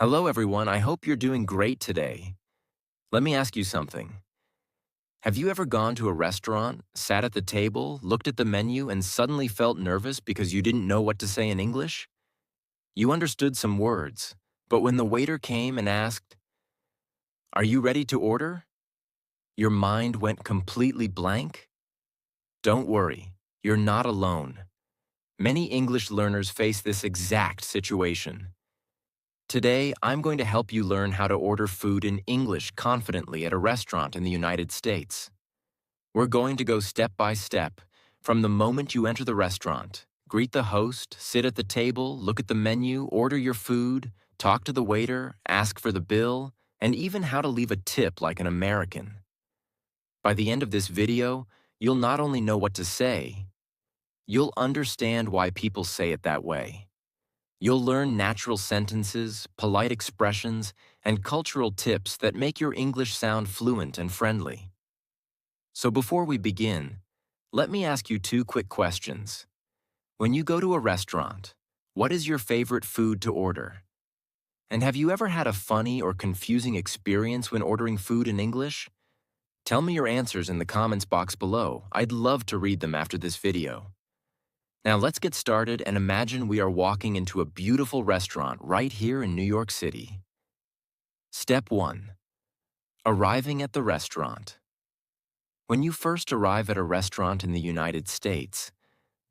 Hello, everyone. I hope you're doing great today. Let me ask you something. Have you ever gone to a restaurant, sat at the table, looked at the menu, and suddenly felt nervous because you didn't know what to say in English? You understood some words, but when the waiter came and asked, "Are you ready to order?" your mind went completely blank? Don't worry, you're not alone. Many English learners face this exact situation. Today, I'm going to help you learn how to order food in English confidently at a restaurant in the United States. We're going to go step by step, from the moment you enter the restaurant. Greet the host, sit at the table, look at the menu, order your food, talk to the waiter, ask for the bill, and even how to leave a tip like an American. By the end of this video, you'll not only know what to say, you'll understand why people say it that way. You'll learn natural sentences, polite expressions, and cultural tips that make your English sound fluent and friendly. So before we begin, let me ask you two quick questions. When you go to a restaurant, what is your favorite food to order? And have you ever had a funny or confusing experience when ordering food in English? Tell me your answers in the comments box below. I'd love to read them after this video. Now let's get started and imagine we are walking into a beautiful restaurant right here in New York City. Step 1. Arriving at the restaurant. When you first arrive at a restaurant in the United States,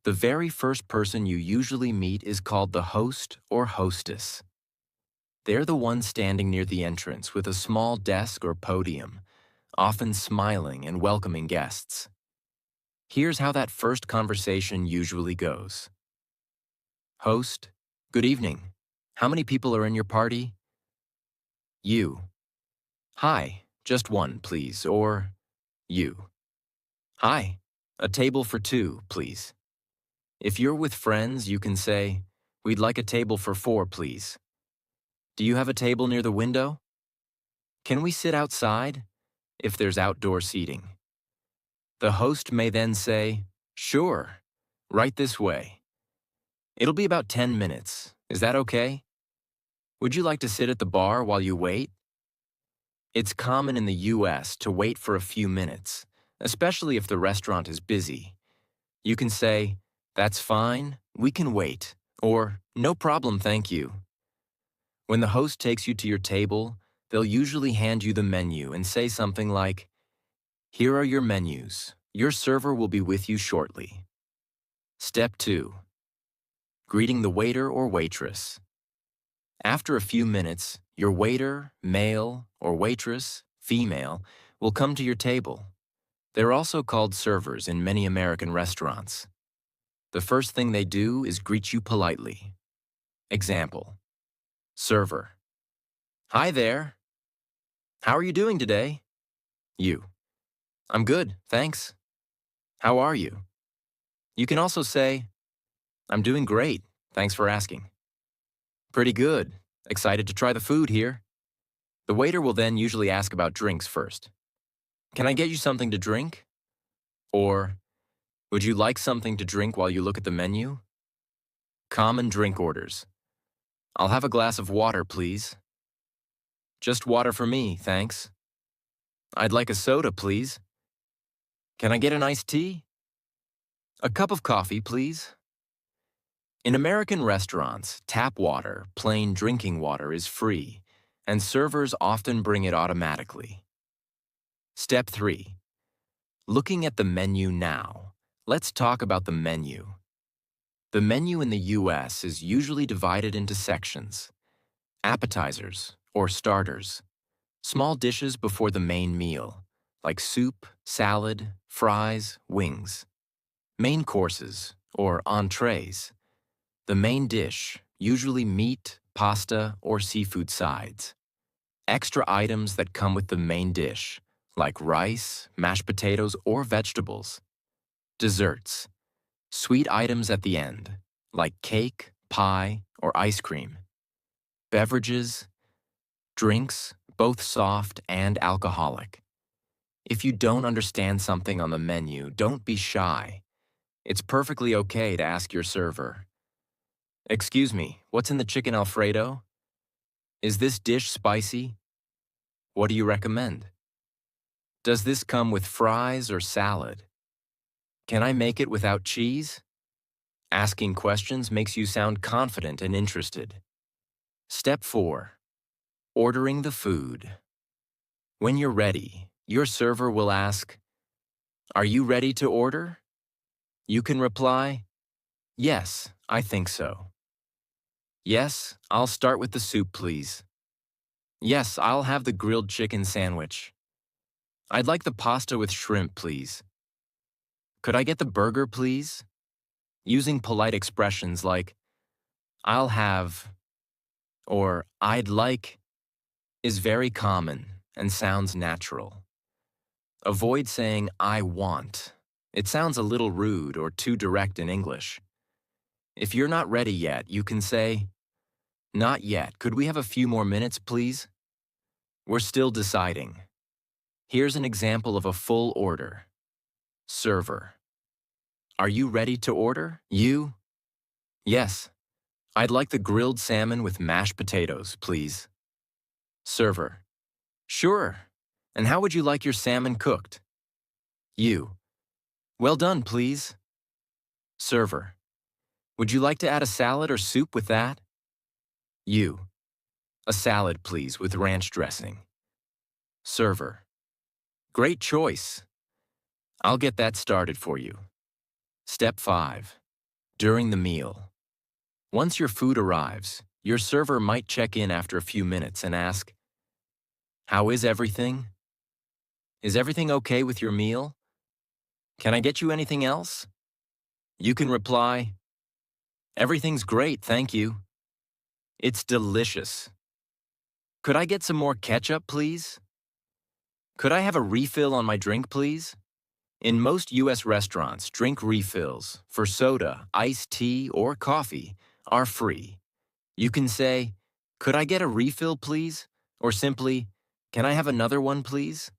the very first person you usually meet is called the host or hostess. They're the one standing near the entrance with a small desk or podium, often smiling and welcoming guests. Here's how that first conversation usually goes. Host, good evening. How many people are in your party? You. Hi, just one, please. Or you. Hi, a table for two, please. If you're with friends, you can say, "We'd like a table for four, please." Do you have a table near the window? Can we sit outside? If there's outdoor seating. The host may then say, "Sure, right this way. It'll be about 10 minutes. Is that okay? Would you like to sit at the bar while you wait?" It's common in the US to wait for a few minutes, especially if the restaurant is busy. You can say, "That's fine, we can wait," or "No problem, thank you." When the host takes you to your table, they'll usually hand you the menu and say something like, "Here are your menus. Your server will be with you shortly." Step 2. Greeting the waiter or waitress. After a few minutes, your waiter, male, or waitress, female, will come to your table. They're also called servers in many American restaurants. The first thing they do is greet you politely. Example. Server. "Hi there. How are you doing today?" You. "I'm good, thanks. How are you?" You can also say, "I'm doing great, thanks for asking." "Pretty good. Excited to try the food here." The waiter will then usually ask about drinks first. "Can I get you something to drink?" Or, "Would you like something to drink while you look at the menu?" Common drink orders. "I'll have a glass of water, please." "Just water for me, thanks." "I'd like a soda, please." "Can I get an iced tea?" "A cup of coffee, please." In American restaurants, tap water, plain drinking water, is free, and servers often bring it automatically. Step 3. Looking at the menu now. Let's talk about the menu. The menu in the US is usually divided into sections. Appetizers, or starters. Small dishes before the main meal, like soup, salad, fries, wings. Main courses, or entrees. The main dish, usually meat, pasta, or seafood sides. Extra items that come with the main dish, like rice, mashed potatoes, or vegetables. Desserts. Sweet items at the end, like cake, pie, or ice cream. Beverages. Drinks, both soft and alcoholic. If you don't understand something on the menu, don't be shy. It's perfectly okay to ask your server, "Excuse me, what's in the chicken Alfredo?" Is this dish spicy? What do you recommend? Does this come with fries or salad? Can I make it without cheese? Asking questions makes you sound confident and interested. Step 4. Ordering the food. When you're ready, your server will ask, "Are you ready to order?" You can reply, "Yes, I think so." "Yes, I'll start with the soup, please." "Yes, I'll have the grilled chicken sandwich." "I'd like the pasta with shrimp, please." "Could I get the burger, please?" Using polite expressions like, "I'll have," or "I'd like," is very common and sounds natural. Avoid saying, "I want." It sounds a little rude or too direct in English. If you're not ready yet, you can say, "Not yet. Could we have a few more minutes, please?" We're still deciding. Here's an example of a full order. Server. "Are you ready to order?" You? "Yes. I'd like the grilled salmon with mashed potatoes, please." Server. "Sure. And how would you like your salmon cooked?" You. "Well done, please." Server. "Would you like to add a salad or soup with that?" You. "A salad, please, with ranch dressing." Server. "Great choice. I'll get that started for you." Step 5. During the meal. Once your food arrives, your server might check in after a few minutes and ask, "How is everything? Is everything okay with your meal? Can I get you anything else?" You can reply, "Everything's great, thank you. It's delicious. Could I get some more ketchup, please? Could I have a refill on my drink, please?" In most U.S. restaurants, drink refills for soda, iced tea, or coffee are free. You can say, "Could I get a refill, please?" Or simply, "Can I have another one, please?"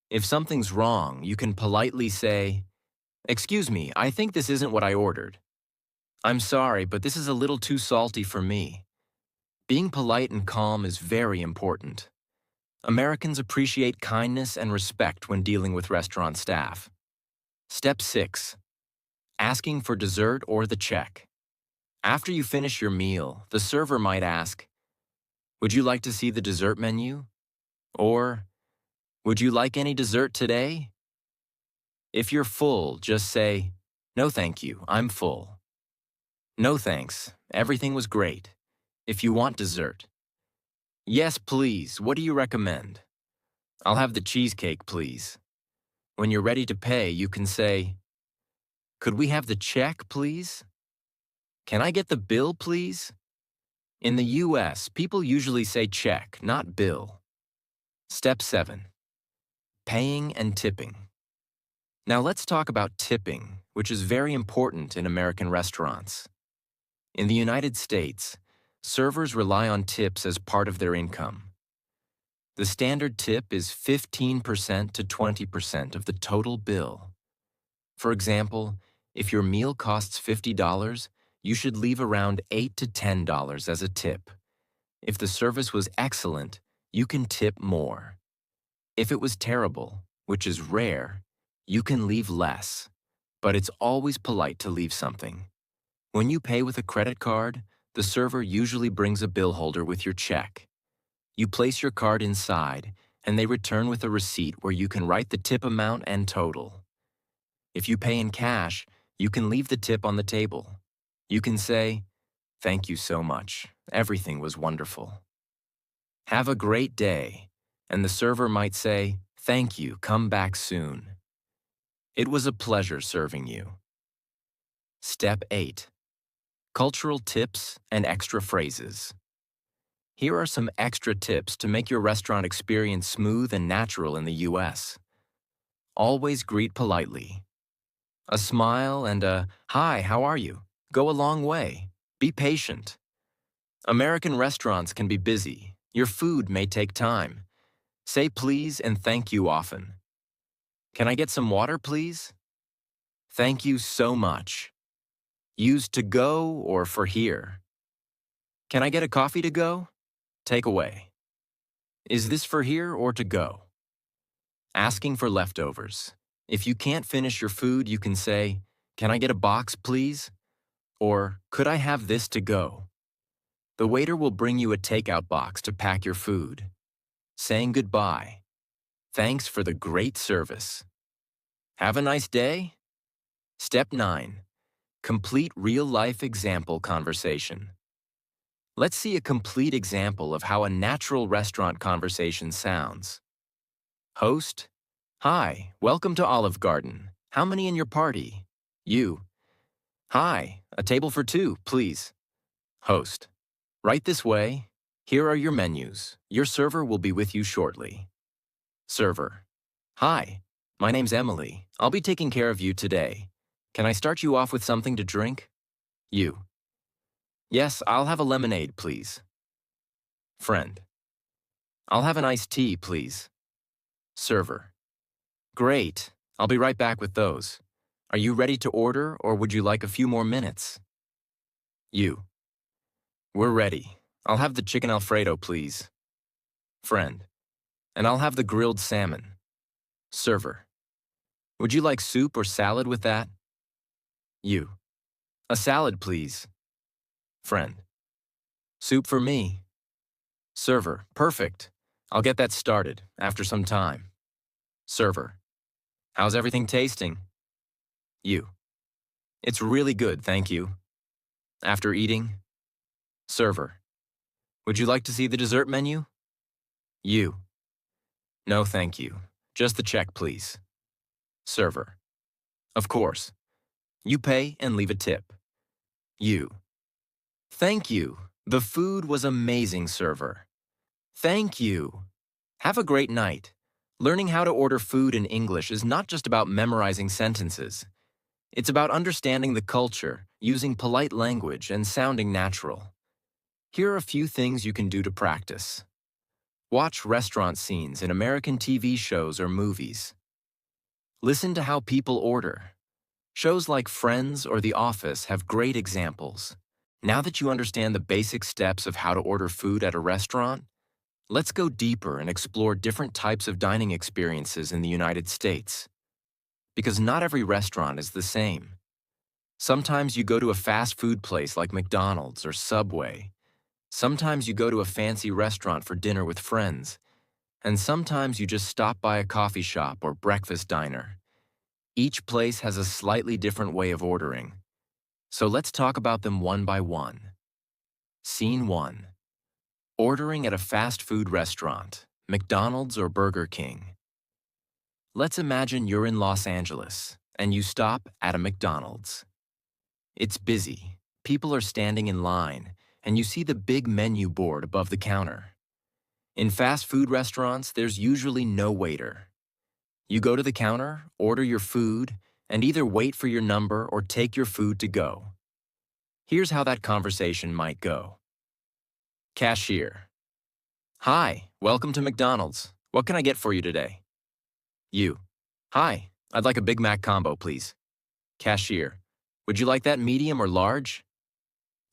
If something's wrong, you can politely say, "Excuse me, I think this isn't what I ordered. I'm sorry, but this is a little too salty for me." Being polite and calm is very important. Americans appreciate kindness and respect when dealing with restaurant staff. Step 6. Asking for dessert or the check. After you finish your meal, the server might ask, "Would you like to see the dessert menu?" Or, "Would you like any dessert today?" If you're full, just say, "No thank you, I'm full." "No thanks, everything was great. If you want dessert." "Yes, please, what do you recommend?" "I'll have the cheesecake, please." When you're ready to pay, you can say, "Could we have the check, please?" "Can I get the bill, please?" In the US, people usually say check, not bill. Step 7. Paying and tipping. Now let's talk about tipping, which is very important in American restaurants. In the United States, servers rely on tips as part of their income. The standard tip is 15% to 20% of the total bill. For example, if your meal costs $50, you should leave around $8 to $10 as a tip. If the service was excellent, you can tip more. If it was terrible, which is rare, you can leave less. But it's always polite to leave something. When you pay with a credit card, the server usually brings a bill holder with your check. You place your card inside, and they return with a receipt where you can write the tip amount and total. If you pay in cash, you can leave the tip on the table. You can say, "Thank you so much. Everything was wonderful." "Have a great day," and the server might say, "Thank you, come back soon." It was a pleasure serving you. Step 8. Cultural tips and extra phrases. Here are some extra tips to make your restaurant experience smooth and natural in the US. Always greet politely. A smile and a "Hi, how are you?" go a long way. Be patient. American restaurants can be busy. Your food may take time. Say please and thank you often. "Can I get some water, please?" "Thank you so much." Use to go or for here. "Can I get a coffee to go?" Takeaway. Is this for here or to go? Asking for leftovers. If you can't finish your food, you can say, "Can I get a box, please?" Or, "Could I have this to go?" The waiter will bring you a takeout box to pack your food. Saying goodbye. Thanks for the great service. Have a nice day. Step 9. Complete real-life example conversation. Let's see a complete example of how a natural restaurant conversation sounds. Host: "Hi, welcome to Olive Garden. How many in your party?" You: "Hi, a table for two, please." Host: "Right this way. Here are your menus. Your server will be with you shortly." Server: "Hi, my name's Emily. I'll be taking care of you today. Can I start you off with something to drink?" You: "Yes, I'll have a lemonade, please." Friend: "I'll have an iced tea, please." Server: "Great. I'll be right back with those. Are you ready to order, or would you like a few more minutes?" You: "We're ready. I'll have the chicken Alfredo, please." Friend: "And I'll have the grilled salmon." Server: "Would you like soup or salad with that?" You: "A salad, please." Friend: "Soup for me." Server: "Perfect. I'll get that started after some time." Server: "How's everything tasting?" You: "It's really good, thank you." After eating? Server: "Would you like to see the dessert menu?" You: "No, thank you. Just the check, please." Server: "Of course. You pay and leave a tip." You: "Thank you. The food was amazing, server." Thank you. Have a great night. Learning how to order food in English is not just about memorizing sentences. It's about understanding the culture, using polite language, and sounding natural. Here are a few things you can do to practice. Watch restaurant scenes in American TV shows or movies. Listen to how people order. Shows like Friends or The Office have great examples. Now that you understand the basic steps of how to order food at a restaurant, let's go deeper and explore different types of dining experiences in the United States. Because not every restaurant is the same. Sometimes you go to a fast food place like McDonald's or Subway. Sometimes you go to a fancy restaurant for dinner with friends. And sometimes you just stop by a coffee shop or breakfast diner. Each place has a slightly different way of ordering. So let's talk about them one by one. Scene 1. Ordering at a fast food restaurant, McDonald's or Burger King. Let's imagine you're in Los Angeles and you stop at a McDonald's. It's busy, people are standing in line, and you see the big menu board above the counter. In fast food restaurants, there's usually no waiter. You go to the counter, order your food, and either wait for your number or take your food to go. Here's how that conversation might go. Cashier: "Hi, welcome to McDonald's. What can I get for you today?" You: "Hi, I'd like a Big Mac combo, please." Cashier: "Would you like that medium or large?"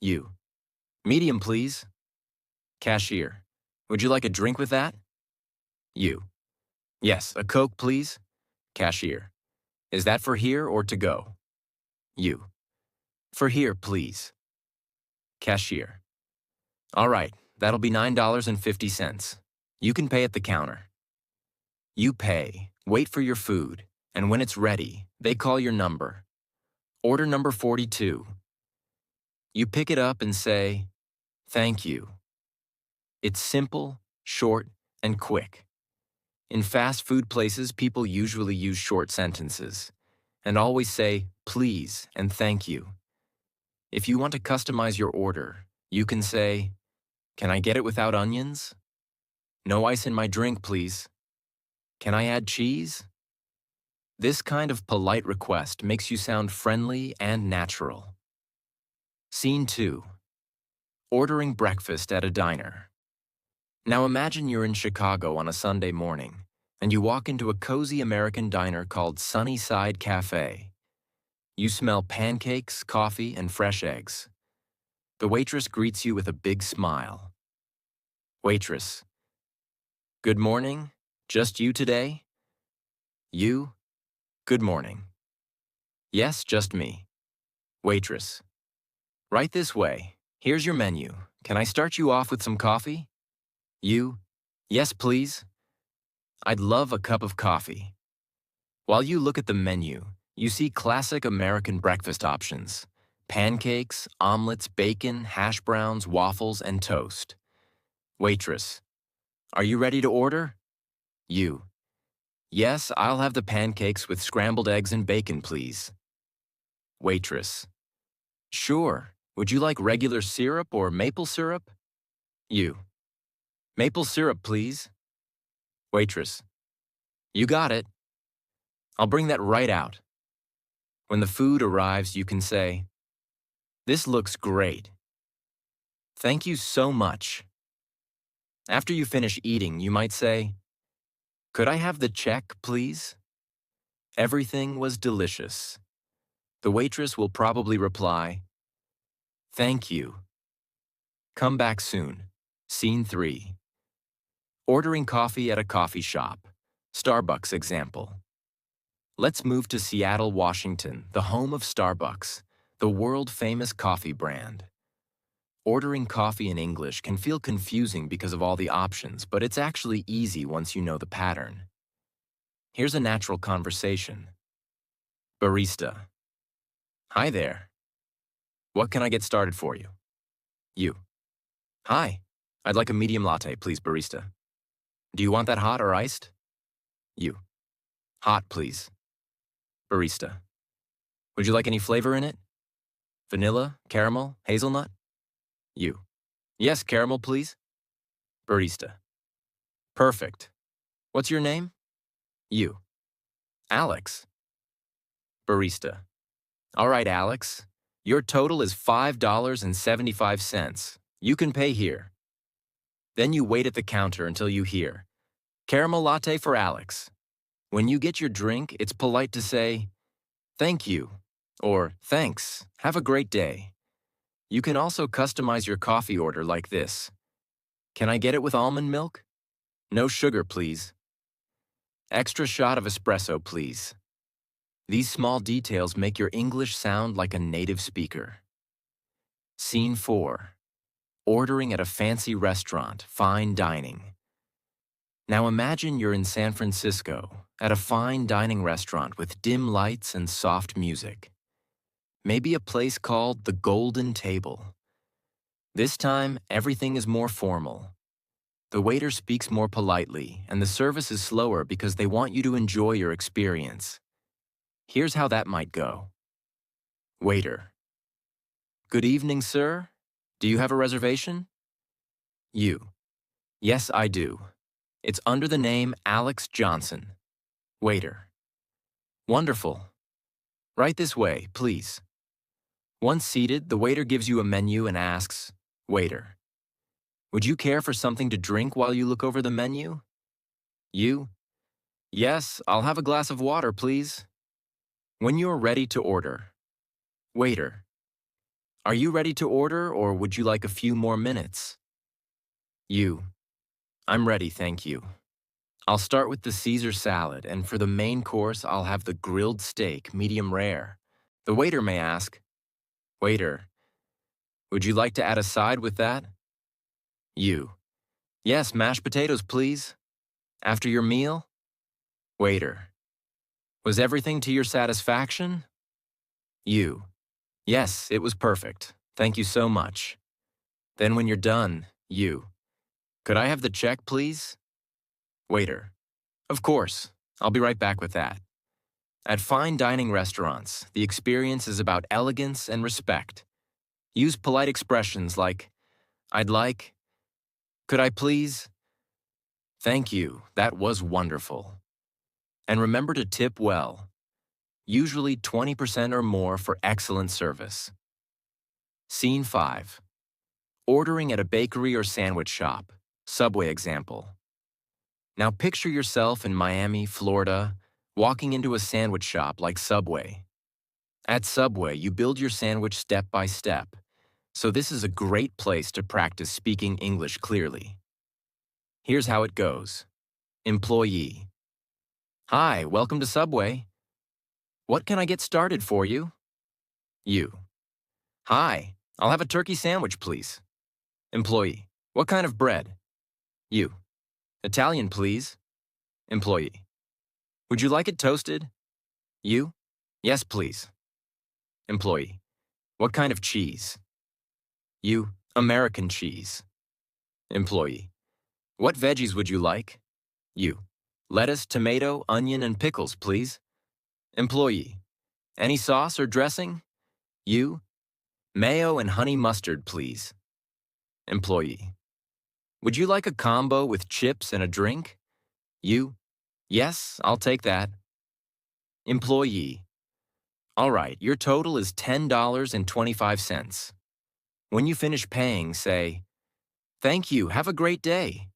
You: "Medium, please." Cashier: "Would you like a drink with that?" You: "Yes, a Coke, please." Cashier: "Is that for here or to go?" You: "For here, please." Cashier: "All right, that'll be $9.50. You can pay at the counter." You pay, wait for your food, and when it's ready, they call your number. Order number 42. You pick it up and say, "Thank you." It's simple, short, and quick. In fast food places, people usually use short sentences and always say, "Please" and "Thank you." If you want to customize your order, you can say, "Can I get it without onions?" "No ice in my drink, please." "Can I add cheese?" This kind of polite request makes you sound friendly and natural. Scene 2. Ordering breakfast at a diner. Now imagine you're in Chicago on a Sunday morning, and you walk into a cozy American diner called Sunnyside Cafe. You smell pancakes, coffee, and fresh eggs. The waitress greets you with a big smile. Waitress. Good morning. Just you today? You? Good morning. Yes, just me. Waitress. Right this way. Here's your menu. Can I start you off with some coffee? You? Yes, please. I'd love a cup of coffee. While you look at the menu, you see classic American breakfast options: pancakes, omelets, bacon, hash browns, waffles, and toast. Waitress. Are you ready to order? You. Yes, I'll have the pancakes with scrambled eggs and bacon, please. Waitress. Sure. Would you like regular syrup or maple syrup? You. Maple syrup, please. Waitress. You got it. I'll bring that right out. When the food arrives, you can say, "This looks great. Thank you so much." After you finish eating, you might say, "Could I have the check, please?" Everything was delicious. The waitress will probably reply, "Thank you. Come back soon." Scene 3. Ordering coffee at a coffee shop. Starbucks example. Let's move to Seattle, Washington, the home of Starbucks, the world-famous coffee brand. Ordering coffee in English can feel confusing because of all the options, but it's actually easy once you know the pattern. Here's a natural conversation. Barista. Hi there. What can I get started for you? You. Hi. I'd like a medium latte, please, barista. Do you want that hot or iced? You. Hot, please. Barista. Would you like any flavor in it? Vanilla, caramel, hazelnut? You. Yes, caramel, please. Barista. Perfect. What's your name? You. Alex. Barista. All right, Alex. Your total is $5.75. You can pay here. Then you wait at the counter until you hear, "Caramel latte for Alex." When you get your drink, it's polite to say, "Thank you," or "Thanks, have a great day." You can also customize your coffee order like this. "Can I get it with almond milk? No sugar, please. Extra shot of espresso, please." These small details make your English sound like a native speaker. Scene 4. Ordering at a fancy restaurant, fine dining. Now imagine you're in San Francisco, at a fine dining restaurant with dim lights and soft music. Maybe a place called the Golden Table. This time, everything is more formal. The waiter speaks more politely, and the service is slower because they want you to enjoy your experience. Here's how that might go. Waiter. Good evening, sir. Do you have a reservation? You. Yes, I do. It's under the name Alex Johnson. Waiter. Wonderful. Right this way, please. Once seated, the waiter gives you a menu and asks, "Waiter, would you care for something to drink while you look over the menu?" You. Yes, I'll have a glass of water, please. When you're ready to order. Waiter. Are you ready to order, or would you like a few more minutes? You. I'm ready, thank you. I'll start with the Caesar salad, and for the main course, I'll have the grilled steak, medium rare. The waiter may ask, "Waiter, would you like to add a side with that?" You. Yes, mashed potatoes, please. After your meal? Waiter. Was everything to your satisfaction? You. Yes, it was perfect. Thank you so much. Then when you're done, you. Could I have the check, please? Waiter. Of course. I'll be right back with that. At fine dining restaurants, the experience is about elegance and respect. Use polite expressions like, "I'd like," "Could I please?" "Thank you, that was wonderful." And remember to tip well, usually 20% or more for excellent service. Scene 5. Ordering at a bakery or sandwich shop. Subway example. Now picture yourself in Miami, Florida, walking into a sandwich shop like Subway. At Subway, you build your sandwich step by step, so this is a great place to practice speaking English clearly. Here's how it goes. Employee. Hi, welcome to Subway. What can I get started for you? You. Hi, I'll have a turkey sandwich, please. Employee. What kind of bread? You. Italian, please. Employee. Would you like it toasted? You. Yes, please. Employee. What kind of cheese? You. American cheese. Employee. What veggies would you like? You. Lettuce, tomato, onion, and pickles, please. Employee. Any sauce or dressing? You. Mayo and honey mustard, please. Employee. Would you like a combo with chips and a drink? You. Yes, I'll take that. Employee. All right, your total is $10.25. When you finish paying, say, "Thank you, have a great day."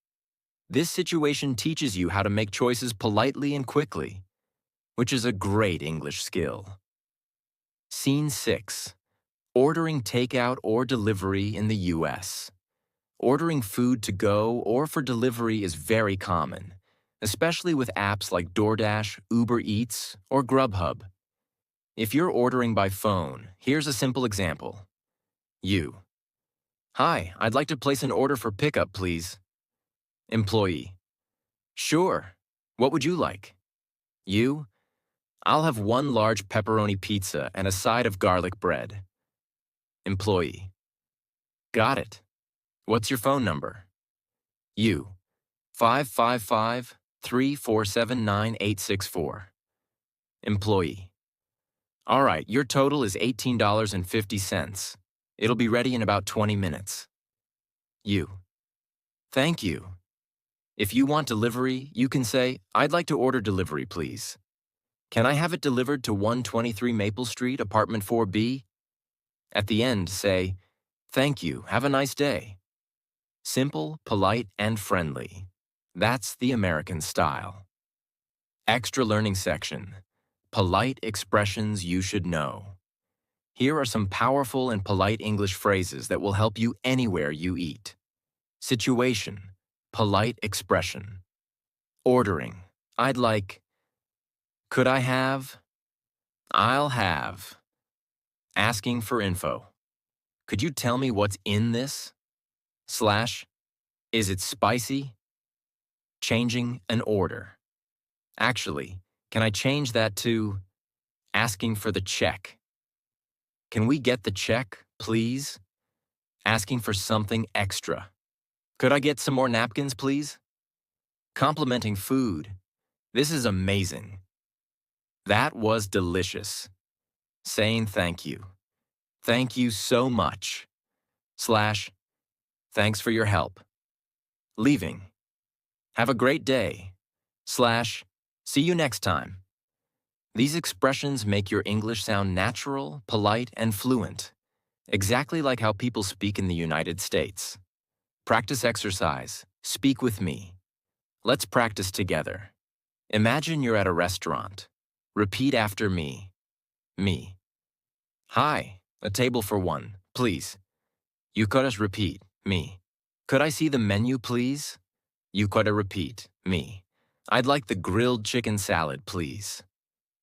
This situation teaches you how to make choices politely and quickly, which is a great English skill. Scene 6. Ordering takeout or delivery in the U.S. Ordering food to go or for delivery is very common, especially with apps like DoorDash, Uber Eats, or Grubhub. If you're ordering by phone, here's a simple example. You. Hi, I'd like to place an order for pickup, please. Employee. Sure. What would you like? You. I'll have one large pepperoni pizza and a side of garlic bread. Employee. Got it. What's your phone number? You. 555-347-9864. Employee. All right, your total is $18.50. It'll be ready in about 20 minutes. You. Thank you. If you want delivery, you can say, "I'd like to order delivery, please. Can I have it delivered to 123 Maple Street, apartment 4B? At the end, say, "Thank you, have a nice day." Simple, polite, and friendly. That's the American style. Extra learning section. Polite expressions you should know. Here are some powerful and polite English phrases that will help you anywhere you eat. Situation. Polite expression. Ordering. I'd like. Could I have? I'll have. Asking for info. Could you tell me what's in this? Slash. Is it spicy? Changing an order. Actually, can I change that to asking for the check? Can we get the check, please? Asking for something extra. Could I get some more napkins, please? Complimenting food. This is amazing. That was delicious. Saying thank you. Thank you so much. Slash. Thanks for your help. Leaving. Have a great day. Slash. See you next time. These expressions make your English sound natural, polite, and fluent, exactly like how people speak in the United States. Practice exercise. Speak with me. Let's practice together. Imagine you're at a restaurant. Repeat after me. Me. Hi, a table for one, please. You gotta repeat. Me. Could I see the menu, please? You gotta repeat. Me. I'd like the grilled chicken salad, please.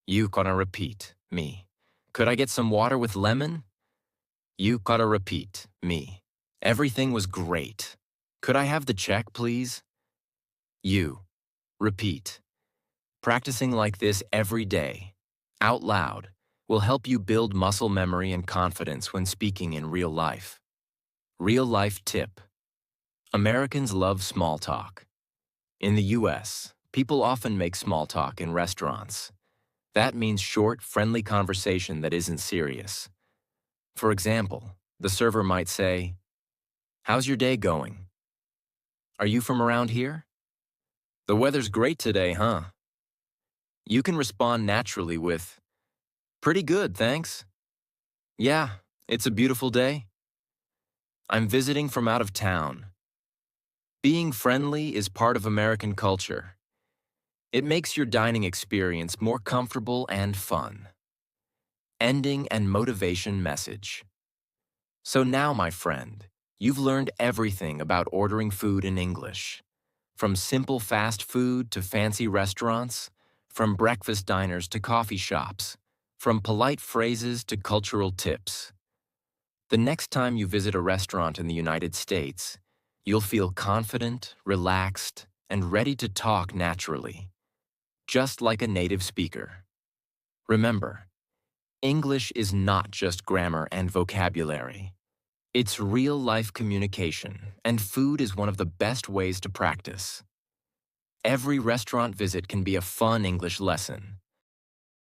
You gotta repeat. Me. Could I get some water with lemon? You gotta repeat. Me. Everything was great. Could I have the check, please? You. Repeat. Practicing like this every day, out loud, will help you build muscle memory and confidence when speaking in real life. Real life tip. Americans love small talk. In the US, people often make small talk in restaurants. That means short, friendly conversation that isn't serious. For example, the server might say, "How's your day going? Are you from around here? The weather's great today, huh?" You can respond naturally with, "Pretty good, thanks. Yeah, it's a beautiful day. I'm visiting from out of town." Being friendly is part of American culture. It makes your dining experience more comfortable and fun. Ending and motivation message. So now, my friend, you've learned everything about ordering food in English. From simple fast food to fancy restaurants, from breakfast diners to coffee shops, from polite phrases to cultural tips. The next time you visit a restaurant in the United States, you'll feel confident, relaxed, and ready to talk naturally, just like a native speaker. Remember, English is not just grammar and vocabulary. It's real-life communication, and food is one of the best ways to practice. Every restaurant visit can be a fun English lesson.